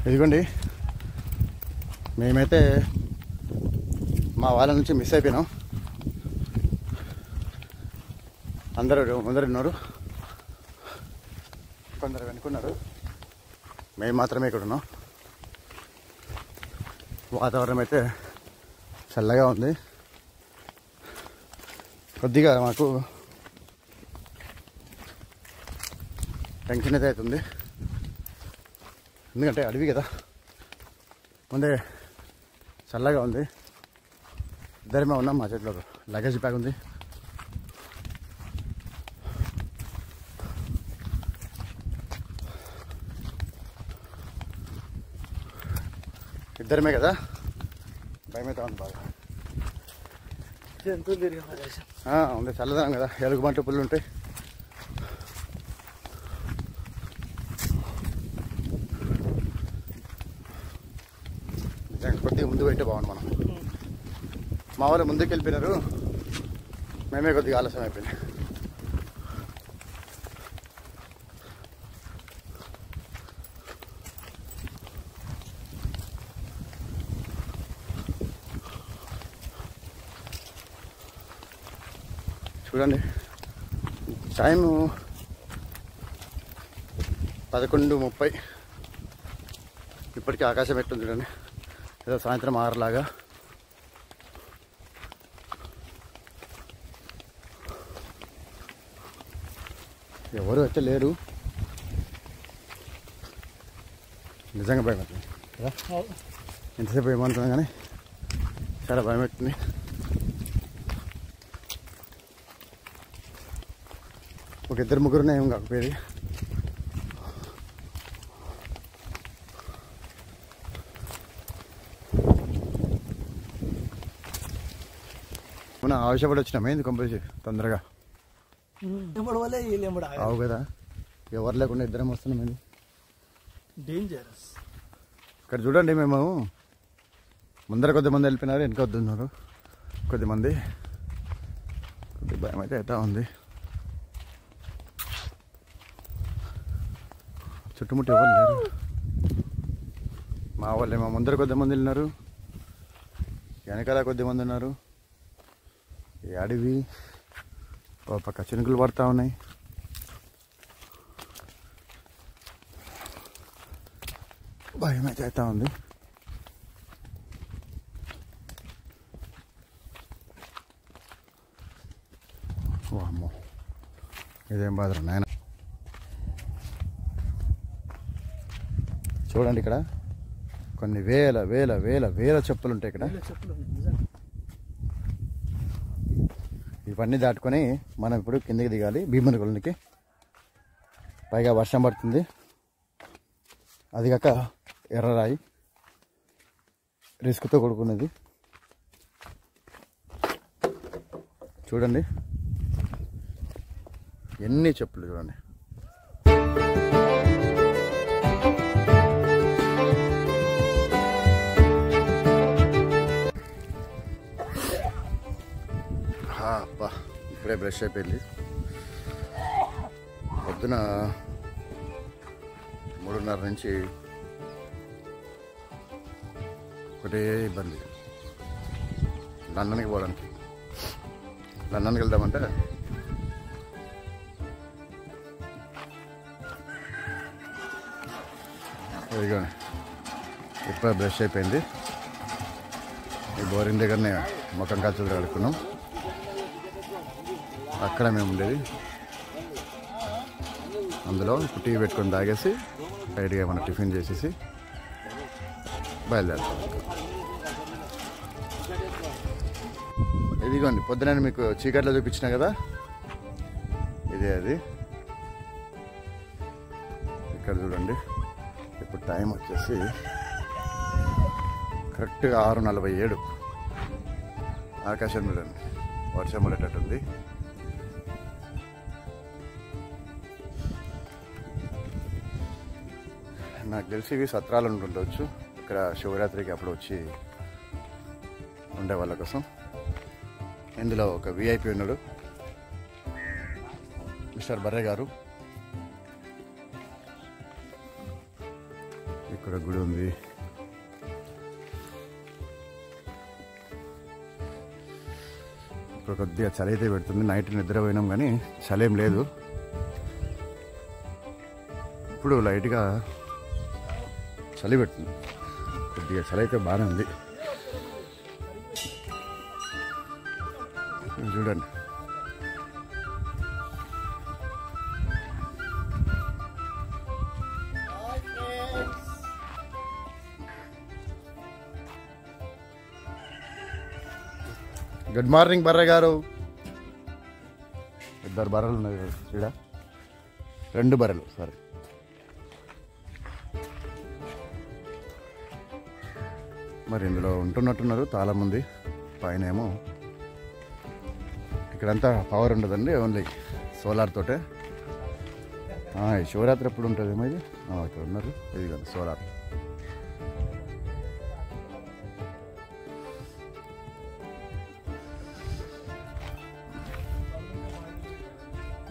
ఇదిగోండి, మేమైతే మా వాళ్ళ నుంచి మిస్ అయిపోయినాం. అందరూ ముందర ఉన్నారు, కొందరు వెనుకున్నారు, మేము మాత్రమే ఇక్కడ ఉన్నాం. వాతావరణం అయితే చల్లగా ఉంది. కొద్దిగా మాకు టెన్షన్ అయితే అవుతుంది, ఎందుకంటే అడవి కదా, ముందే చల్లగా ఉంది. ఇద్దరమే ఉన్నాం, మా చేతిలో లగేజ్ బ్యాగ్ ఉంది. ఇద్దరమే కదా, భయమైతే ఉంది బాగా. ఉంది, చల్లదాం కదా, ఎలుగుబంటి పుల్లు ఉంటాయి. కొద్దిగా ముందు పోయింటే బాగుంది. మనం మా వాళ్ళు ముందుకు వెళ్ళిపోయినారు, మేమే కొద్దిగా ఆలస్యం అయిపోయినాయి. చూడండి, టైము 11:30. ఇప్పటికీ ఆకాశం ఎట్టుంది చూడండి, ఏదో సాయంత్రం 6 లాగా. ఎవరు అయితే లేరు, నిజంగా భయం అవుతుంది కదా. ఎంతసేపు ఏమంటున్నాం కానీ చాలా భయం అవుతుంది. ఒక ఇద్దరు ముగ్గురునే ఏం కాకపోయేది. మన ఆవేశపడి వచ్చినామే ఎందుకు కంపల్సరీ తొందరగా అవు కదా, ఎవరు లేకుండా ఇద్దరం వస్తున్నాం. ఇది డేంజరస్. ఇక్కడ చూడండి, మేము ముందర కొద్దిమంది వెళ్ళిపోయినారు, వెనక వద్దున్నారు కొద్దిమంది. కొద్ది భయం అయితే అవుతా ఉంది. చుట్టుముట్టు ఎవరు లేరు, మా వాళ్ళే. మా ముందర కొద్దిమంది వెళ్ళినారు, వెనకాల కొద్దిమంది ఉన్నారు. ఈ అడవి ఒక పక్క చినుకులు పడతా ఉన్నాయి. భయం అయితే అవుతా ఉంది. అమ్మో, ఇదేం బాధ నాయన. చూడండి, ఇక్కడ కొన్ని వేల వేల వేల వేల చెప్పులు ఉంటాయి ఇక్కడ. ఇవన్నీ దాటుకొని మనం ఇప్పుడు కిందకి దిగాలి భీమనకొండకి. పైగా వర్షం పడుతుంది, అది కాక ఎర్రరాయి, రిస్క్తో కూడుకున్నది. చూడండి ఎన్ని చెప్పులు చూడండి. అబ్బా, ఇప్పుడే బ్రష్ అయిపోయింది. పొద్దున 3:30 నుంచి ఒకటే ఇబ్బంది లండన్కి పోవడానికి. లండన్కి వెళ్దామంటే ఇదిగోండి, ఇప్పుడే బ్రష్ అయిపోయింది. ఈ బోరింగ్ దగ్గరనే ముఖం కాల్చులు కడుక్కున్నాం. అక్కడ మేము ఉండేది, అందులో ఇప్పుడు టీ పెట్టుకొని తాగేసి బయటగా ఏమైనా టిఫిన్ చేసేసి బయలుదేరుతాం. ఇదిగోండి, పొద్దున మీకు చీకట్లో చూపించిన కదా, ఇదే అది. ఇక్కడ చూడండి, ఇప్పుడు టైం వచ్చేసి కరెక్ట్గా 6:47. ఆకాశం చూడండి, వర్షం పడేటట్టుంది. నాకు తెలిసి ఇవి సత్రాలు ఉంటుండవచ్చు, ఇక్కడ శివరాత్రికి అప్పుడు వచ్చి ఉండే వాళ్ళ కోసం. ఇందులో ఒక విఐపి ఉన్నాడు, మిస్టర్ బర్రే గారు. ఇక్కడ గుడి ఉంది. ఇప్పుడు కొద్దిగా చలి అయితే పెడుతుంది. నైట్ నిద్రపోయినాం కానీ చలి ఏం లేదు. ఇప్పుడు లైట్గా చలి పెడుతుంది. కొద్దిగా చలి అయితే బాగానే ఉంది. చూడండి గుడ్ మార్నింగ్ బర్రె గారు. ఇద్దరు బర్రెలు ఉన్నాయి ఇక్కడ, 2 బర్రెలు సారీ. మరి ఇందులో ఉంటున్నట్టున్నారు చాలామంది. పైన ఏమో ఇక్కడంతా పవర్ ఉండదండి, ఓన్లీ సోలార్ తోటే. శివరాత్రి ఎప్పుడు ఉంటుంది ఏమో ఇది. ఇక్కడ ఉన్నారు, ఇది కదా సోలార్.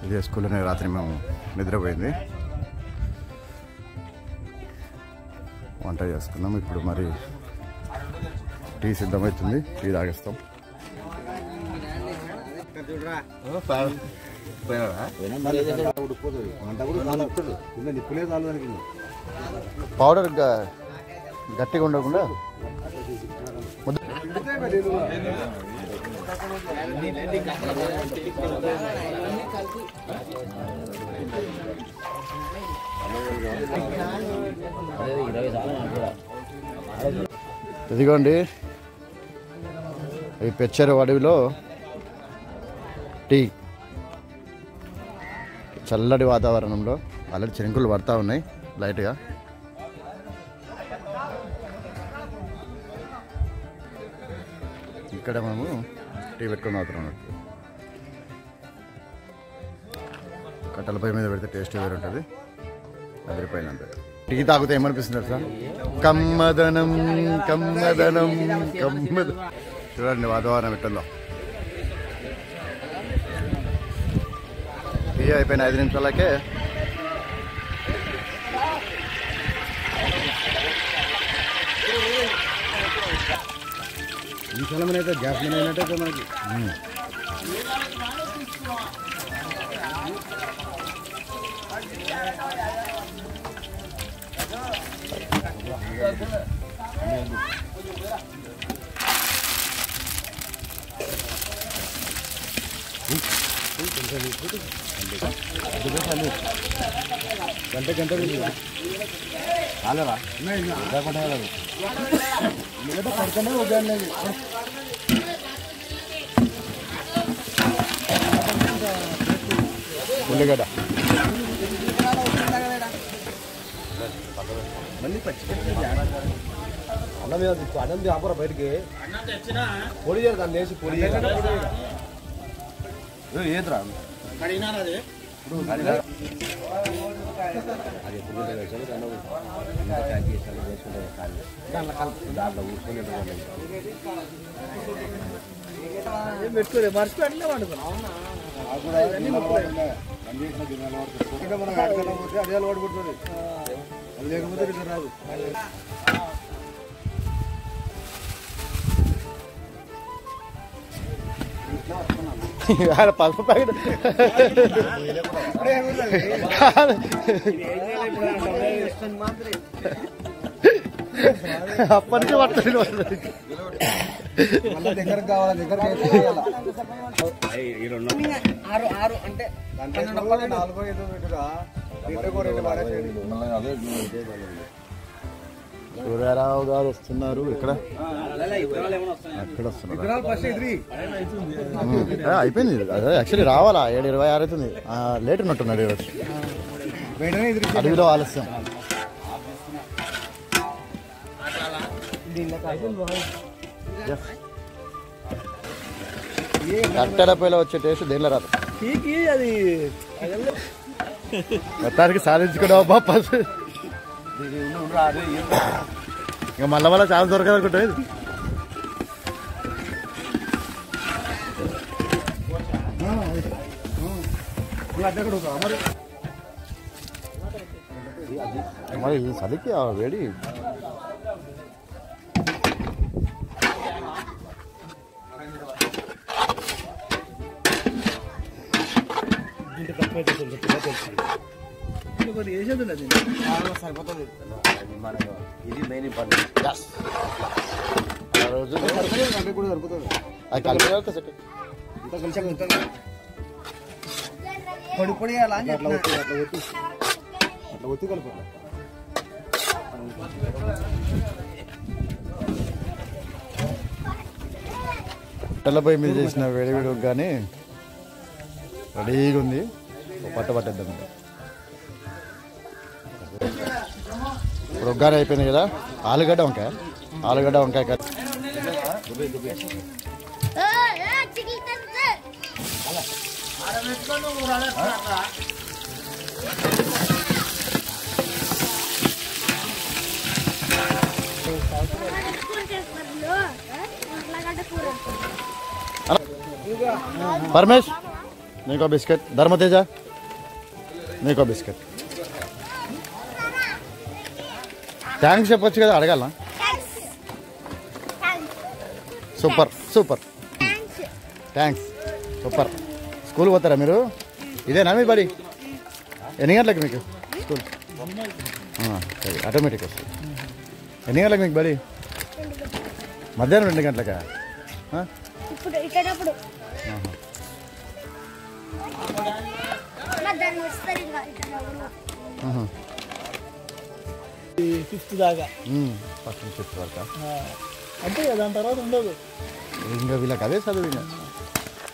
ఇదే స్కూల్లోనే రాత్రి మేము నిద్రపోయింది. వంట చేసుకున్నాం. ఇప్పుడు మరి టీ సిద్ధమవుతుంది, టీ తాగేస్తాం. పౌడర్ గట్టిగా ఉండకుండా ఇదిగోండి, ఈ పెచ్చరు అడవిలో టీ, చల్లటి వాతావరణంలో. ఆల్రెడీ చినుకులు పడతా ఉన్నాయి లైట్గా. ఇక్కడ మేము టీ పెట్టుకొని అవుతున్నాం. కట్టెల పొయ్యి మీద పెడితే టేస్ట్ వేరు ఉంటుంది. అదిరిపోయినంత టీ తాగితే ఏమనిపిస్తుంది సార్? కమ్మదనం కమ్మదనం కమ్మదనం. చూడండి వాతావరణం ఎట్టల్లో. టీ అయిపోయిన 5 నిమిషాలకే అయితే గ్యాస్ మీద అయినట్టయితే మనకి గంట ఉల్లిగడ్డ మళ్ళీ అన్నం అన్నం ఆపరా బయటికి పొడి చేద్దాం లేచి పొడి ఏదిరా పెట్టుకోలే మర్చిపోయి వండుకున్నాం. మనం ఆడుకోకపోతే అడియాలు పడుకుంటుంది, అది లేకపోతే ఇక్కడ రాదు. పసుపు ప్యాకెట్ అప్పటి నుంచి పట్టుకొని దగ్గర కావాలి. దగ్గర సూర్యారావు గారు వస్తున్నారు. ఇక్కడ అయిపోయింది. అదే యాక్చువల్లీ రావాలా 7:26 అవుతుంది. లేట్ ఉన్నట్టున్నాడు ఈరోజు, అడవిలో ఆలస్యం. కట్టెలపైలో వచ్చే టేస్ట్ దేనిలో రాదు. అది మొత్తానికి సాధించుకున్నావు బాపస్. ఇంకా మళ్ళా ఛాన్స్ దొరకదనుకుంటుంది. మరి చలికి ఆ వేడి సరిపోతుంది. ఇది మెయిన్ ఇంపార్టెంట్. ఆ రోజు కూడా సరిపోతుంది. అది కలిపి సెట్ ఇంత కొంచెం పొడి పొడి అలా అని అట్లా చెప్తున్నా. అట్లా ఒత్తి కలుపుకోవాలి. కట్టెల పొయ్యి మీద చేసిన వేడివేడి కానీ రెడీగా ఉంది. పట్టేద్దాం ఇంకా. ఇప్పుడు ఒగ్గానే అయిపోయింది కదా. ఆలుగడ్డ వంకాయ కర్రీ. పరమేష్ నీకో బిస్కెట్. ధర్మతేజ నీకో బిస్కెట్. థ్యాంక్స్ చెప్పొచ్చు కదా, అడగాల. Super thanks super. స్కూల్ పోతారా మీరు? ఇదేనా మీ బడి? ఎన్ని గంటలకు మీకు స్కూల్? ఆటోమేటిక్ వస్తుంది. ఎన్ని గంటలకు మీకు బడి? మధ్యాహ్నం 2 గంటలకా? ఫిఫ్త్ దాకా ఫస్ట్ 5th వరకు. అంటే దాని తర్వాత ఉండదు. ఇంకా వీళ్ళకి అదే చదువు. ఇంకా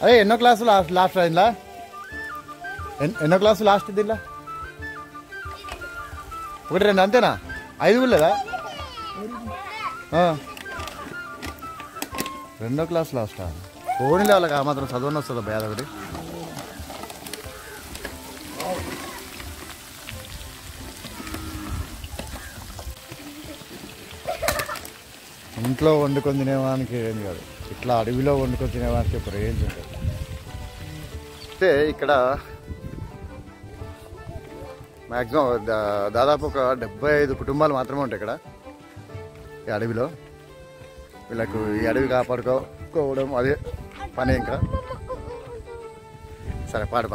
అదే ఎన్నో క్లాసు లాస్ట్ అయిందా? ఎన్నో క్లాసు లాస్ట్ దీనిలో? 1, 2 అంతేనా? 5 లేదా? 2వ క్లాస్ లాస్టా? పోనీలే, వాళ్ళకి ఆ మాత్రం చదువుని వస్తుందా భయాద ఒకటి. ఇంట్లో వండుకొని తినేవానికి ఏం కాదు, ఇట్లా అడవిలో వండుకొని తినేవానికి ఒక రేంజ్ ఉంటుంది. అయితే ఇక్కడ మ్యాక్సిమం దాదాపు ఒక 75 కుటుంబాలు మాత్రమే ఉంటాయి ఇక్కడ ఈ అడవిలో. వీళ్ళకు ఈ అడవి కాపాడుకోవడం అదే పని. ఇంకా సరే పాడు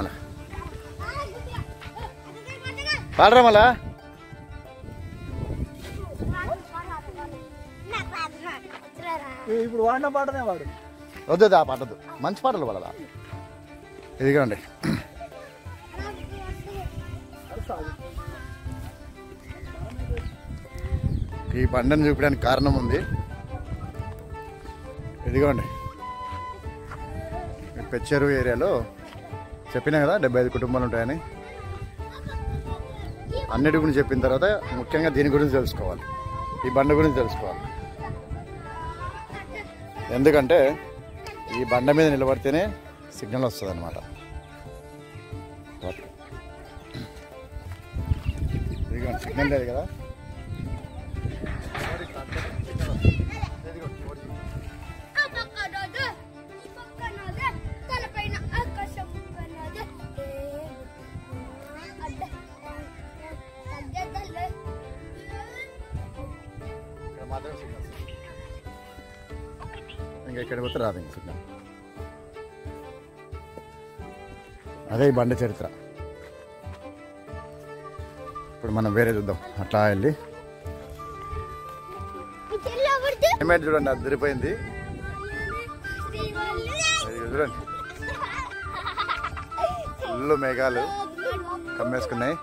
పాడరా మళ్ళా. ఇప్పుడు వాడిన పాటనే వాడు. వద్దు ఆ పాటద్దు, మంచి పాటలు పాడాలా. ఇదిగోండి ఈ బండను చూపించడానికి కారణం ఉంది. ఇదిగోండి పెచ్చెరువు ఏరియాలో చెప్పినా కదా 75 కుటుంబాలు ఉంటాయని. అన్నిటి గురించి చెప్పిన తర్వాత ముఖ్యంగా దీని గురించి తెలుసుకోవాలి, ఈ బండ గురించి తెలుసుకోవాలి. ఎందుకంటే ఈ బండ మీద నిలబడితేనే సిగ్నల్ వస్తుంది అన్నమాట. ఇదిగోండి సిగ్నల్ లేదు కదా. ఇంకా ఇక్కడ పోతే రాదు ఇంక సిగ్నల్. అదే ఈ బండ చరిత్ర. ఇప్పుడు మనం వేరే చూద్దాం. అట్లా వెళ్ళి క్లైమేట్ చూడండి, అదిరిపోయింది. చూడండి ఫుల్ మేఘాలు కమ్మేసుకున్నాయి.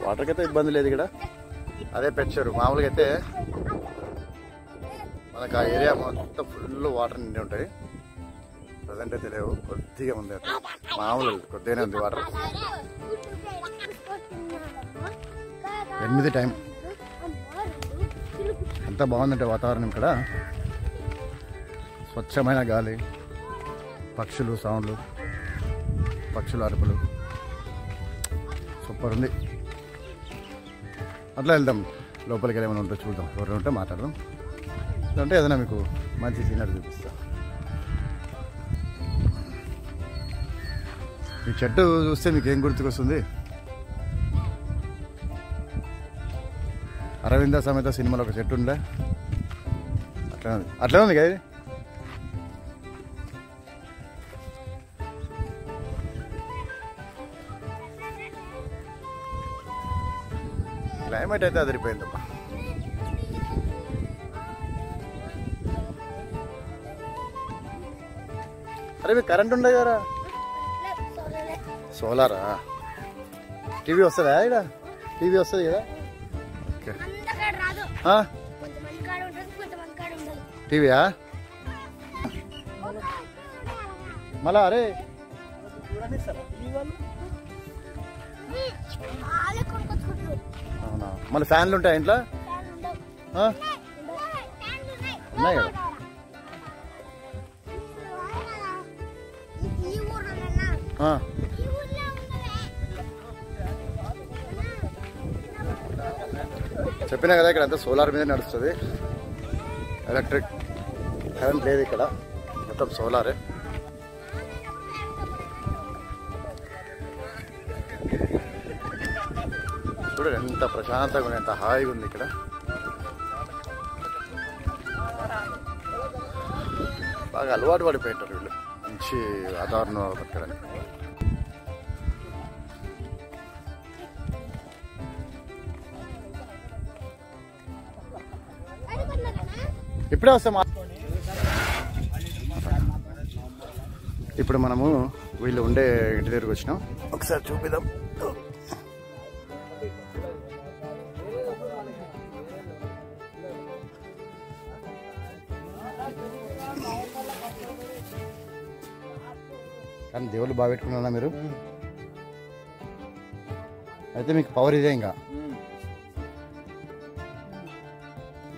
వాటర్కి అయితే ఇబ్బంది లేదు ఇక్కడ. అదే పెచ్చారు. మామూలుగా అయితే మనకు ఆ ఏరియా మొత్తం ఫుల్ వాటర్ నిండి ఉంటాయి. ప్రజెంట్ అయితే లేవు, కొద్దిగా ఉంది. మామూలు కొద్దిగానే ఉంది వాటర్. 8 టైం. ఎంత బాగుందంటే వాతావరణం ఇక్కడ. స్వచ్ఛమైన గాలి, పక్షులు సౌండ్లు, పక్షుల అరుపులు, సూపర్ ఉంది. అట్లా వెళ్దాం, లోపలికి ఏమైనా ఉంటే చూద్దాం. ఎవరు ఉంటే మాట్లాడదాం. అంటే ఏదైనా మీకు మంచి సీనరీ చూపిస్తా. ఈ చెట్టు చూస్తే మీకు ఏం గుర్తుకొస్తుంది? అరవింద సమేత సినిమాలో ఒక చెట్టు ఉండే అట్లా ఉంది కదా ఇది. క్లైమేట్ అయితే అదిరిపోయిందమ్మా. అరే మీకు కరెంట్ ఉండదు కదా? సోలారా? టీవీ వస్తుందా ఇక్కడ? టీవీ వస్తుంది కదా? ఓకే. టీవీయా మళ్ళా? అరే అవునా? మళ్ళీ ఫ్యాన్లు ఉంటాయి ఇంట్లో? ఉన్నాయి కదా. చెప్పినా కదా ఇక్కడ అంతా సోలార్ మీద నడుస్తుంది. ఎలక్ట్రిక్ కరెంట్ లేదు ఇక్కడ, మొత్తం సోలారే. చూడండి ఎంత ప్రశాంతంగా ఉంది, ఎంత హాయిగా ఉంది ఇక్కడ. బాగా అలవాటు పడిపోయింటారు వీళ్ళు మంచి వాతావరణం బతకడానికి. ఇప్పుడే వస్తాం. ఇప్పుడు మనము వీళ్ళు ఉండే ఇంటి దగ్గరకు వచ్చినాం, ఒకసారి చూపిద్దాం. కానీ దేవుళ్ళు బాగా పెట్టుకున్నారా మీరు? అయితే మీకు పవర్ ఇదే ఇంకా.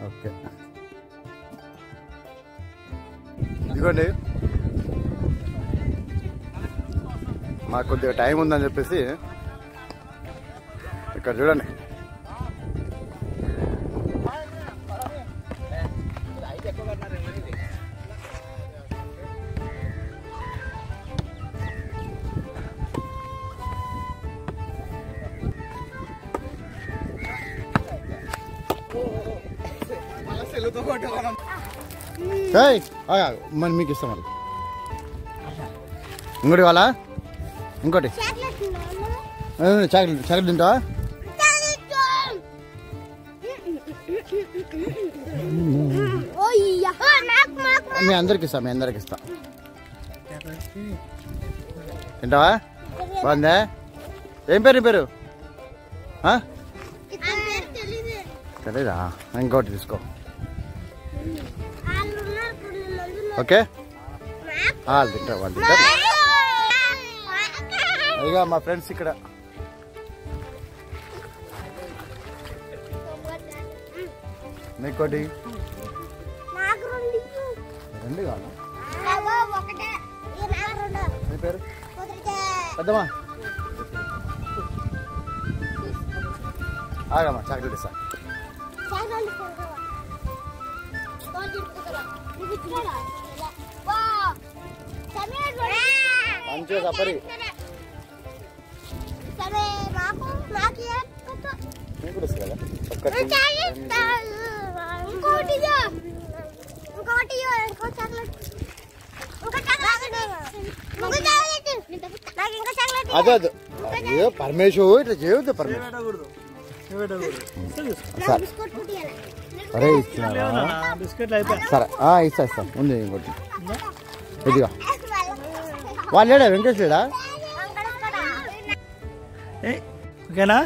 ఓకే ఇదిగోండి, మాకు కొద్దిగా టైం ఉందని చెప్పేసి ఇక్కడ చూడండి. మరి మీకు ఇస్తాం మరి ఇంకోటి వాళ్ళ ఇంకోటి చాక్లెట్ చాక్లెట్ తింటావా? మీ అందరికి ఇస్తా, మీ అందరికి ఇస్తా. తింటావా? బాగుందా? ఏం పేరు నీ పేరు? తెలీదా? ఇంకోటి తీసుకో. ఓకే వాళ్ళు తింటారు, వాళ్ళు తింటారు. అదిగా మా ఫ్రెండ్స్ ఇక్కడ. నీకోటి రెండు కావాలా? నీ పేరు పెద్దమ్మా? ఆగమ్మా చాక్లెట్ ఇస్తా. మంచిగా తప్పరి నీకు కూడా ఇస్తా కదా. అదే అదే అయ్యో పరమేశ్వరు ఇట్లా చేయొద్దు. పరమేశ్వరు సరే ఇచ్చినారా? సరే ఇస్తా ఇస్తా ఉంది ఇంకోటి. ఇదిగా వాళ్ళు లేడా? వెంకటేష్ లేడా? ఓకేనా?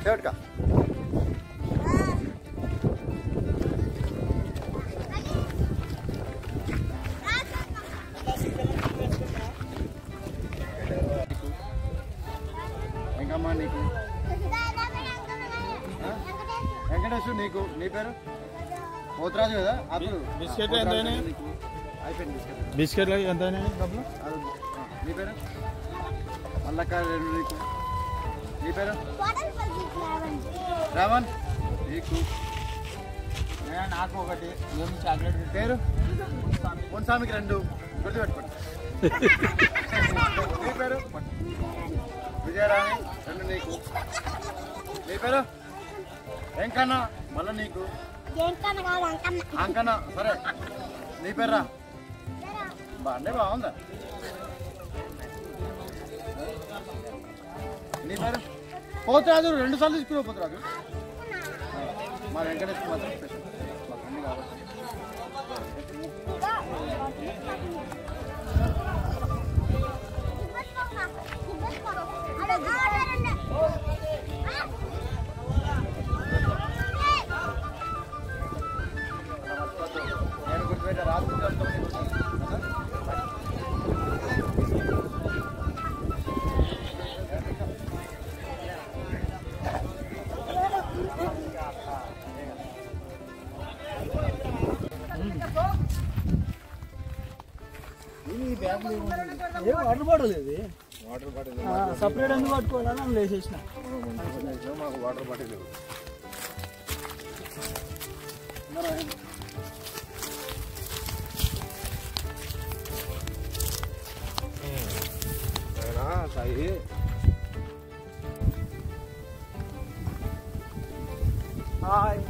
చెట్కా ఇంకమ్మా నీకు వెంకటేష్, నీకు నీ పేరు పోతరాజు కదా? బిస్కెట్ ఎంత అయిపోయింది బిస్కెట్లు ఎంత నీ పేరు మల్లక్క? రెండు నీకు నీ పేరు రావణ్. నీకు నాకు ఒకటి మేము చాక్లెట్ పేరు మున్స్వామికి 2 గుర్తుపెట్టుకోండి. నీ పేరు విజయరాణి 2 నీకు. నీ పేరు వెంకన్న మళ్ళీ నీకు. అంకన్న సరే. నీ పేరు రా బాగుండే బాగుందా. నీ పేరు పోతురాజు 2 సార్లు తీసుకున్నావు పోతురాజు. మా వెంకటేశ్వర మాత్రం స్పెషల్ మా ఫ్రెండ్ కాబట్టి. నేను గుర్తుపెట్ట రాత్రి వాటర్ బాటిల్ ఇది వాటర్ బాటిల్ సపరేట్ ఎందుకు పట్టుకోవాలని వేసేసిన. మాకు వాటర్ బాటిల్ లేవు. సాయి హాయ్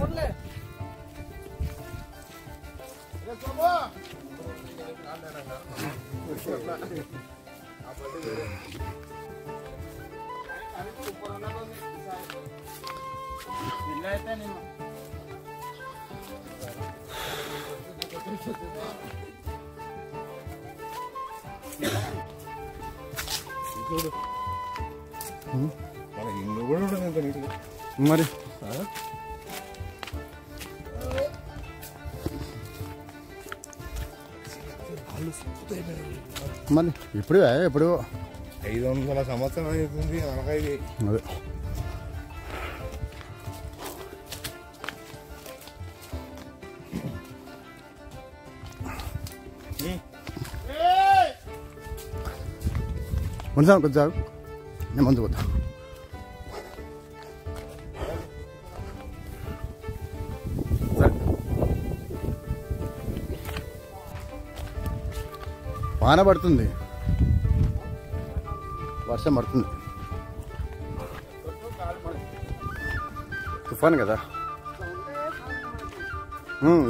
పొడలే అయితే నేను చూడు మన ఇల్లు కూడా ఉండదు ఎంత నీట్గా మరి మళ్ళీ ఇప్పుడు ఎప్పుడు 500 సంవత్సరాలు అవుతుంది అనకాయది. అదే కొంచెం కొంచెం నేను ముందు పోతా. వాన పడుతుంది, వర్షం పడుతుంది, తుఫాన్ కదా.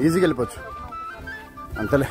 ఈజీగా వెళ్ళిపోవచ్చు అంతలే.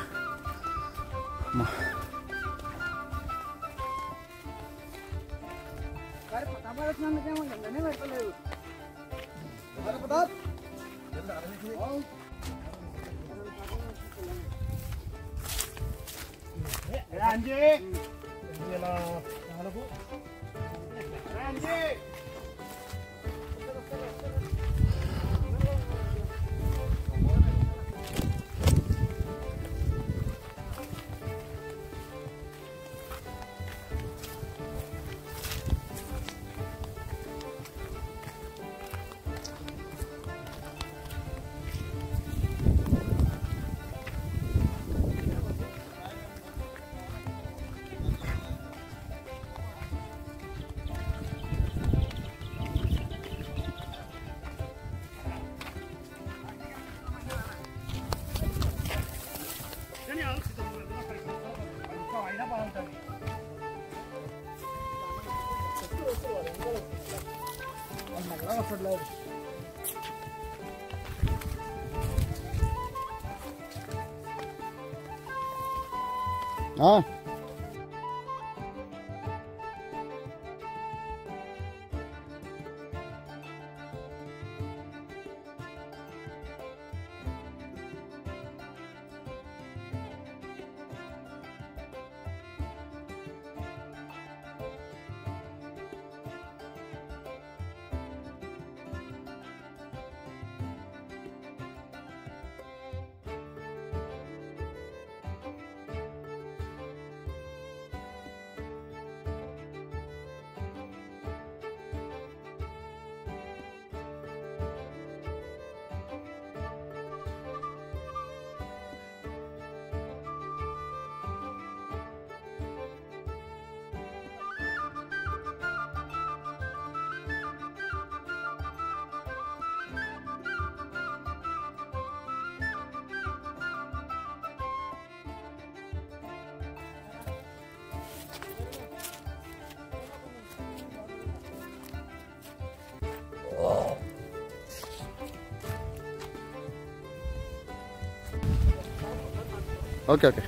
Okay okay.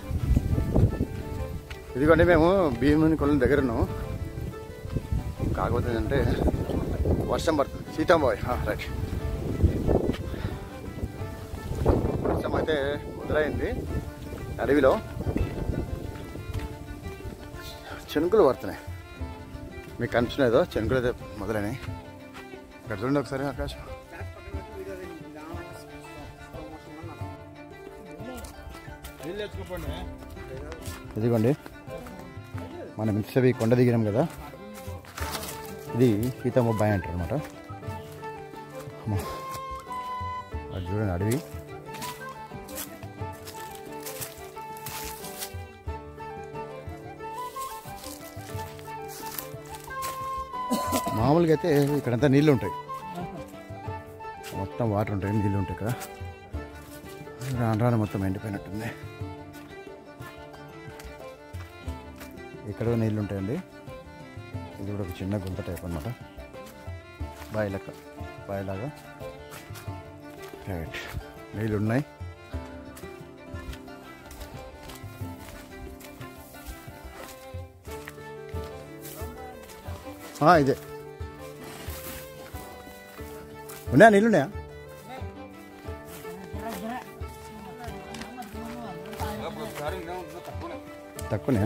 ఇదిగోండి మేము భీముని కొలను దగ్గర ఉన్నాము. కాకపోతే ఏంటంటే వర్షం పడుతుంది. సీతాంబాయ్ రైట్. వర్షం అయితే మొదలైంది. అడవిలో చెనుకులు పడుతున్నాయి. మీకు కనిపించలేదో చెనుకులు అయితే మొదలైనాయి. ఇక్కడ చూడండి ఒకసారి ఆకాశం. ఇదిగోండి మనం ఇంతసేపు కొండ దిగినాం కదా, ఇది సీతమ్మ బాయ్ అంటారు అనమాట. అది చూడండి అడవి. మామూలుగా అయితే ఇక్కడంతా నీళ్ళు ఉంటాయి, మొత్తం వాటర్ ఉంటాయి, నీళ్ళు ఉంటాయి. ఇక్కడ రాను రాను మొత్తం ఎండిపోయినట్టుంది. ఇక్కడ నీళ్ళు ఉంటాయండి. ఇది కూడా ఒక చిన్న గుంత టైప్ అనమాట, బాయిలాగా రైట్. నీళ్ళు ఉన్నాయి. ఇదే ఉన్నాయా? నీళ్ళు ఉన్నాయా? తక్కువనే.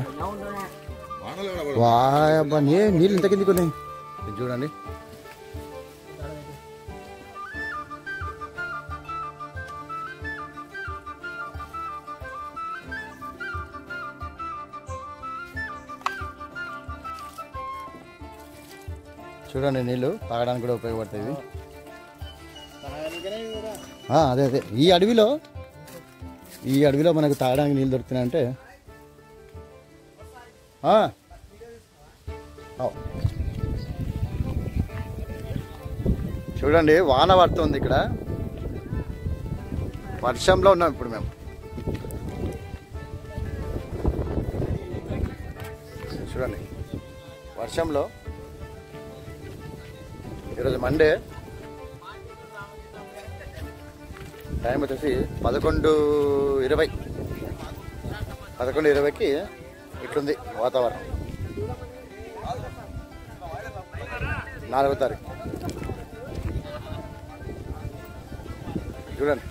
వాబ్బా నీళ్ళు ఇంత కిందికి ఉన్నాయి. చూడండి చూడండి నీళ్ళు తాగడానికి కూడా ఉపయోగపడతాయి. అదే అదే ఈ అడవిలో మనకు తాగడానికి నీళ్ళు దొరుకుతున్నాయంటే చూడండి వాన పడుతుంది. ఇక్కడ వర్షంలో ఉన్నాం ఇప్పుడు మేము. చూడండి వర్షంలో. ఈరోజు మండే, టైం వచ్చేసి 11:20కి ఇట్లుంది వాతావరణం. 4వ తారీఖు చూడండి.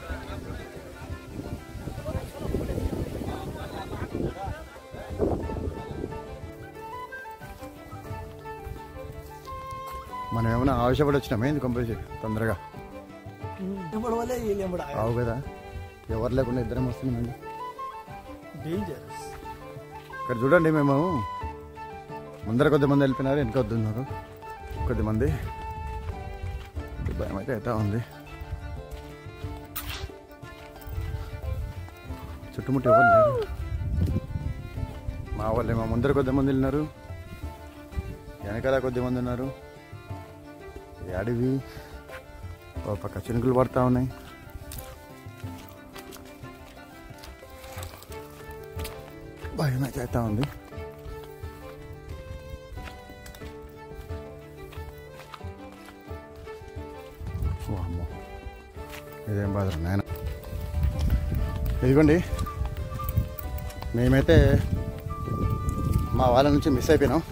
మనం ఏమైనా ఆవేశపడి వచ్చినామే ఎందుకు కంపల్సరీ తొందరగా అవు కదా. ఎవరు లేకుండా ఇద్దరం వస్తున్నామండి. ఇక్కడ చూడండి మేము ముందర కొద్దిమంది వెళ్ళిపోయినారు, వెనక వద్దున్నారు కొద్దిమంది. భయం అయితే అవుతా ఉంది. చుట్టుముట్టు ఎవరు లేరు. మా వాళ్ళే మా ముందర కొద్దిమంది వెళ్ళినారు, వెనకాల కొద్దిమంది ఉన్నారు. ఈ అడవి ఒక పక్క చినుకులు పడతా ఉన్నాయి. భయం అయితే అవుతా ఉంది. అమ్మో ఇదేం బాధ నాయన. ఇదిగోండి మేమైతే మా వాళ్ళ నుంచి మిస్ అయిపోయినాం.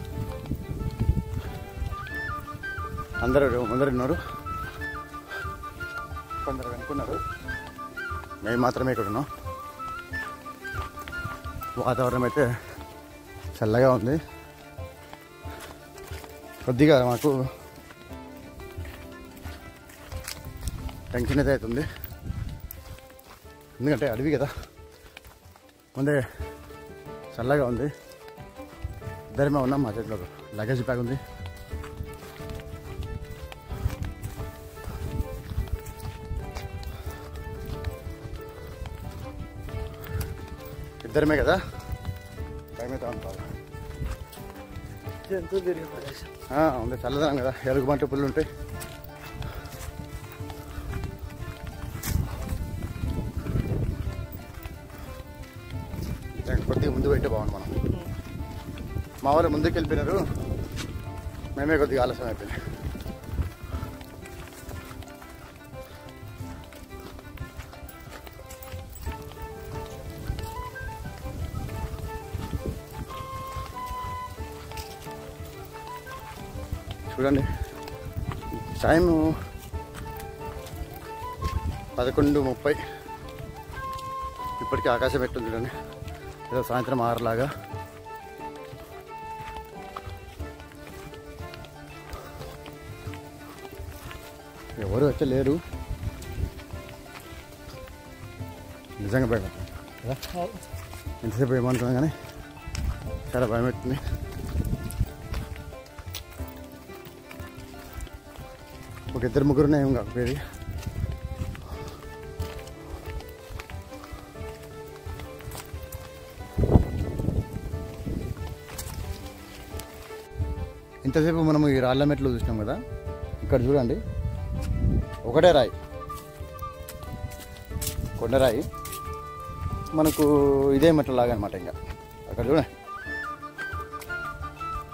అందరూ ముందర ఉన్నారు, కొందరు అనుకున్నారు, మేము మాత్రమే ఇక్కడ ఉన్నాం. వాతావరణం అయితే చల్లగా ఉంది. కొద్దిగా మాకు టెన్షన్ అయితే అవుతుంది, ఎందుకంటే అడవి కదా. ముందే చల్లగా ఉంది. ఇద్దరమే ఉన్నాం. మా చేతిలో లగేజ్ బ్యాగ్ ఉంది. ఇద్దరమే కదా, టైం అయితే ఉంటారు. ఉంది చల్లదనం కదా, ఎలుగుబంటి పుల్లు ఉంటాయి. కొద్దిగా ముందు పెట్టే బాగుంది. మనం మా వాళ్ళు ముందుకు వెళ్ళిపోయినారు, మేమే కొద్దిగా ఆలస్యం అయిపోయినాయి. చూడండి టైము 11:30. ఇప్పటికీ ఆకాశం ఎట్టుంది చూడండి, ఏదో సాయంత్రం 6 లాగా. ఎవరు వచ్చే లేరు, నిజంగా భయం కదా. ఎంతసేపు ఏమనుకున్నాం కానీ చాలా భయం పెట్టింది. ఒక 2-3 ఏం కాకపోయేది. ఇంతసేపు మనం ఈ రాళ్ళ మెట్లు చూసినాం కదా, ఇక్కడ చూడండి ఒకటే రాయి, కొండరాయి. మనకు ఇదే మెట్ల లాగా అనమాట. ఇంకా అక్కడ చూడండి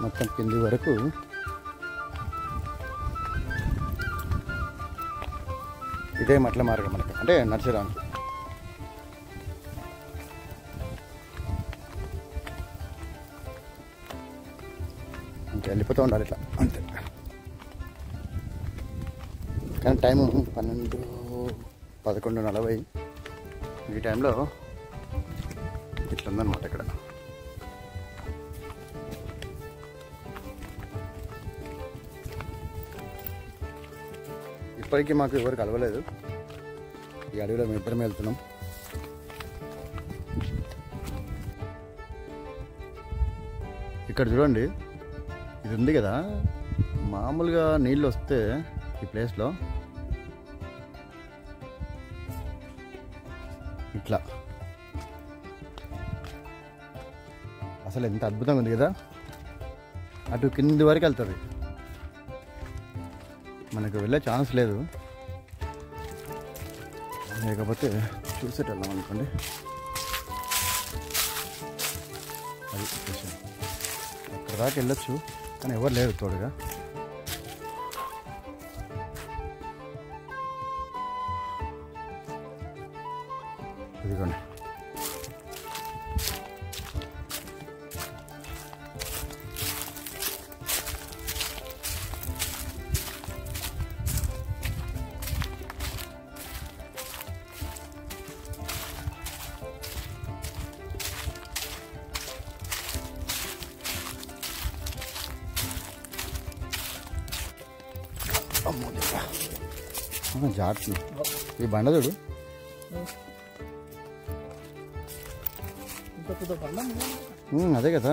మొత్తం కింది వరకు ఇదే మెట్ల మార్గం మనకి, అంటే నడిచడానికి. ఇంకా వెళ్ళిపోతూ ఉండాలి ఇట్లా అంతే. కానీ టైము 11:40. ఈ టైంలో ఇట్లా ఉందన్నమాట ఇక్కడ. ఇప్పటికీ మాకు ఎవరు కలవలేదు. ఈ అడవిలో మేము ఇద్దరం వెళ్తున్నాం. ఇక్కడ చూడండి, ఇది ఉంది కదా, మామూలుగా నీళ్ళు వస్తే ఈ ప్లేస్లో ఇట్లా అసలు ఎంత అద్భుతంగా ఉంది కదా. అటు కింది వరకు వెళ్తుంది, మనకు వెళ్ళే ఛాన్స్ లేదు. లేకపోతే చూసేటెళ్ళాం అనుకోండి. అది అక్కడ దాకా వెళ్ళొచ్చు, కానీ ఎవరు లేరు తోడుగా. ఇదిగోండి జాగ్రత్త. ఈ బండ చూడు, అదే కదా.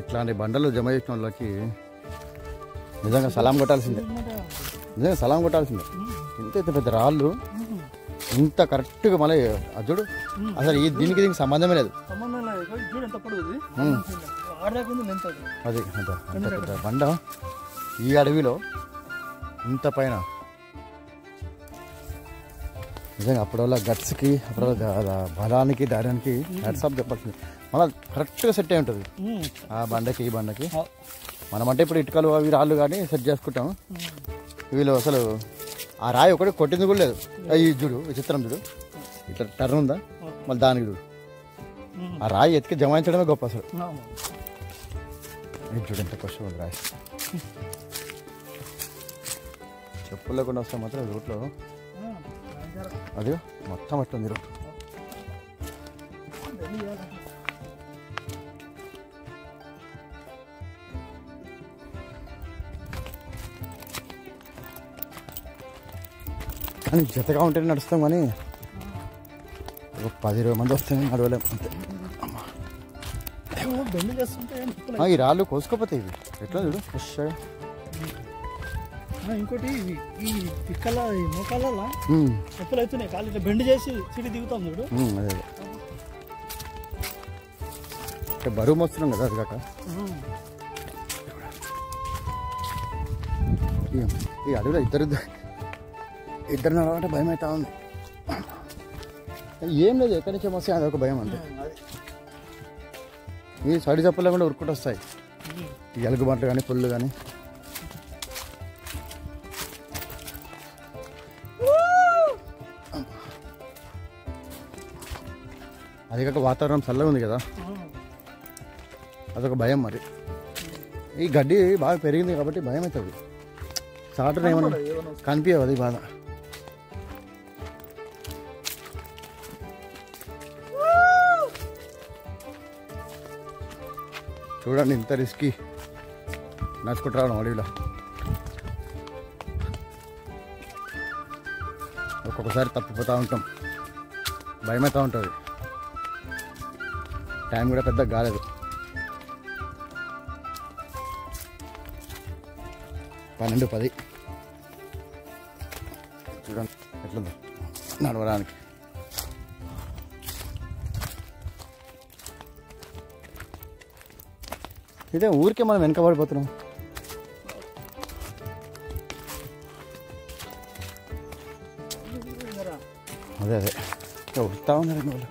ఇట్లాంటి బండలు జమ చేసిన వాళ్ళకి నిజంగా సలాం కొట్టాల్సిందే, నిజంగా సలాం కొట్టాల్సిందే. ఇంత పెద్ద రాళ్ళు ఇంత కరెక్ట్గా మళ్ళీ అది చూడు. అసలు ఈ దీనికి సంబంధమే లేదు. అది అంత పెద్ద బండ ఈ అడవిలో ఇంత పైన. నిజంగా అప్పుడల్లా గట్స్కి, అప్పుడల్లా బలానికి, ధైర్యానికి హ్యాట్స్ ఆఫ్ చెప్పాల్సింది. మళ్ళీ కరెక్ట్గా సెట్ అయి ఉంటుంది ఆ బండకి ఈ బండకి. మనం అంటే ఇప్పుడు ఇటుకలు అవి రాళ్ళు కానీ సెట్ చేసుకుంటాం. వీళ్ళు అసలు ఆ రాయి ఒకటి కొట్టింది కూడా లేదు. ఈ చూడు విచిత్రం చూడు, ఇట్లా టర్న్ ఉందా, మళ్ళీ దానికి చూడు ఆ రాయి ఎత్తికి జమాయించడమే గొప్ప అసలు. ఇది చూడు ఎంత కష్టం ఉంది రాయి. చెప్పులు లేకుండా వస్తే మాత్రం రూట్లో అది మొత్తం అట్టుంది రూట్. కానీ జతగా ఉంటేనే నడుస్తాం, కానీ ఒక 10-20 మంది వస్తే నడవలేం అంతే. ఈ రాళ్ళు కోసుకోపోతాయి ఇవి ఎట్లా చూడు ఫ్రెష్గా. ఇంకోటి ఈ పిక్కల మోకాలలో ఎప్పుడు అవుతున్నాయి, కాళ్ళు ఇట్లా బెండ్ చేసి సిడి దిగుతాం చూడు. అదే బరువు మోస్తున్నాం కదా అది కాక. ఈ అడవిలో ఇద్దరు నడవంటే భయం అవుతా ఉంది. ఏం లేదు, ఎక్కడి నుంచి వస్తాయి అదొక భయం అంతే. ఈ సైడ్ చెప్పలు లేకుండా ఉరుక్కుంటూ వస్తాయి ఈ ఎలుగుబంట్లు కానీ పుల్లు కానీ. అది కాక వాతావరణం చల్లగా ఉంది కదా, అదొక భయం మరి. ఈ గడ్డి బాగా పెరిగింది కాబట్టి భయం అవుతుంది. సాటర్డే ఏమన్నా కనిపించవు, అది బాధ. చూడండి ఇంత రిస్కీ నడుచుకుంటూ రావడం అడవిలో. ఒక్కొక్కసారి తప్పిపోతూ ఉంటాం, భయమవుతూ ఉంటుంది. టైం కూడా పెద్దగా కాలేదు. 12:10 చూడండి ఎట్లుందో నడవడానికి. ఇదే ఊరికే మనం వెనకబడిపోతున్నాం. అదే అదే ఉడుతా ఉన్నారు వాళ్ళు.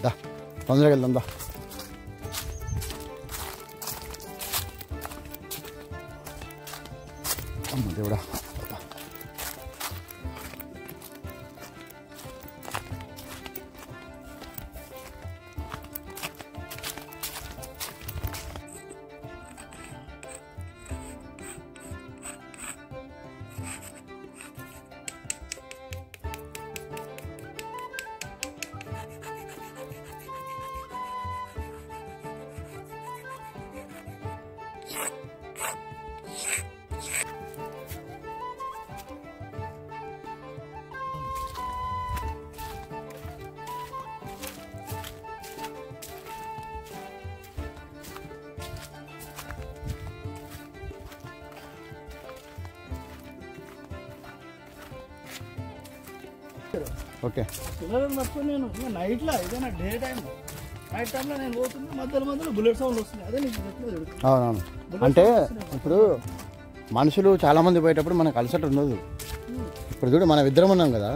దా తొందరగా వెళ్దాం దా. అమ్మ దేవుడా. ఓకే పిల్లలను పట్టుకొని నేను నైట్లో ఏదైనా డే టైంలో నైట్ టైంలో నేను పోతుంది, మధ్యలో మధ్యలో బుల్లెట్ సౌండ్ వస్తుంది. అదే నీకు చెప్పలేదు. అవునవును. అంటే ఇప్పుడు మనుషులు చాలామంది పోయేటప్పుడు మనకు అలసట ఉండదు. ఇప్పుడు చూడు మనం ఇద్దరం ఉన్నాం కదా,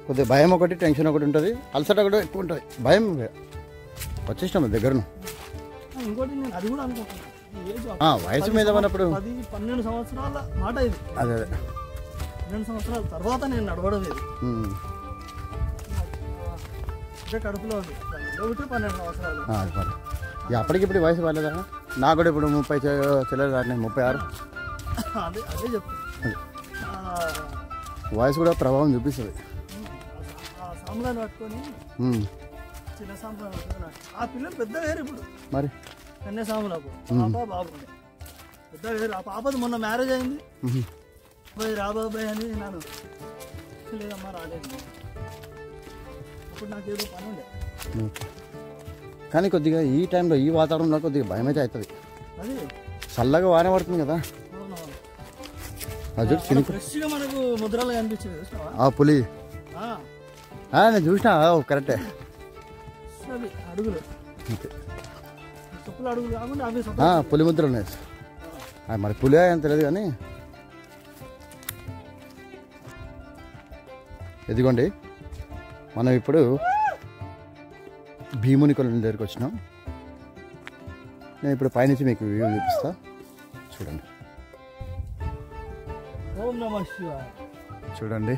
కొద్దిగా భయం ఒకటి టెన్షన్ ఒకటి ఉంటుంది, అలసట కూడా ఎక్కువ ఉంటుంది. భయం వచ్చేసినాం దగ్గరను. ఇంకోటి నేను అది కూడా అనుకుంటున్నాను, వయసు మీద ఉన్నప్పుడు 10-12 సంవత్సరాల మాట ఇది. అదే అదే 12 సంవత్సరాల తర్వాత నేను నడవడం ఇది. అంటే కడుపులో ఉంది 12 సంవత్సరాలు. అప్పటికిప్పుడు వయసు పర్లేదా? నాకు కూడా ఇప్పుడు 30 చెల్లెలు దాటినాయి, 36. అదే అదే చెప్తాను. వయసు కూడా ప్రభావం చూపిస్తుంది. ఆ సాంబ్రాన్ని పట్టుకొని చిన్న సాంబ్రాన్ని పట్టుకొని ఆ పిల్లలు పెద్ద వేరు ఇప్పుడు. మరి కన్యాసాములకు పాప బాబు పెద్ద వేరు. ఆ పాపది మొన్న మ్యారేజ్ అయింది. రాబాబాయ్ అని నేను లేదమ్మా రాలేదు. అప్పుడు నాకు ఏదో పని ఉండే. కానీ కొద్దిగా ఈ టైంలో ఈ వాతావరణంలో కొద్దిగా భయం అయితే అవుతుంది. అది చల్లగా వాన పడుతుంది కదా. అది ఫ్రెష్గా మనకు ముద్రలు కనిపించింది. పులి నేను చూసినా కరెక్టే. అవి అడుగులు చెప్పులు అడుగులు కాకుండా అవి పులి ముద్రలు ఉన్నాయి. మరి పులి అని తెలియదు కానీ ఇదిగోండి మనం ఇప్పుడు భీముని కొలను దగ్గరికి వచ్చినాం. నేను ఇప్పుడు పైనుంచి మీకు వ్యూ చూపిస్తా, చూడండి. ఓం నమః శివాయ. చూడండి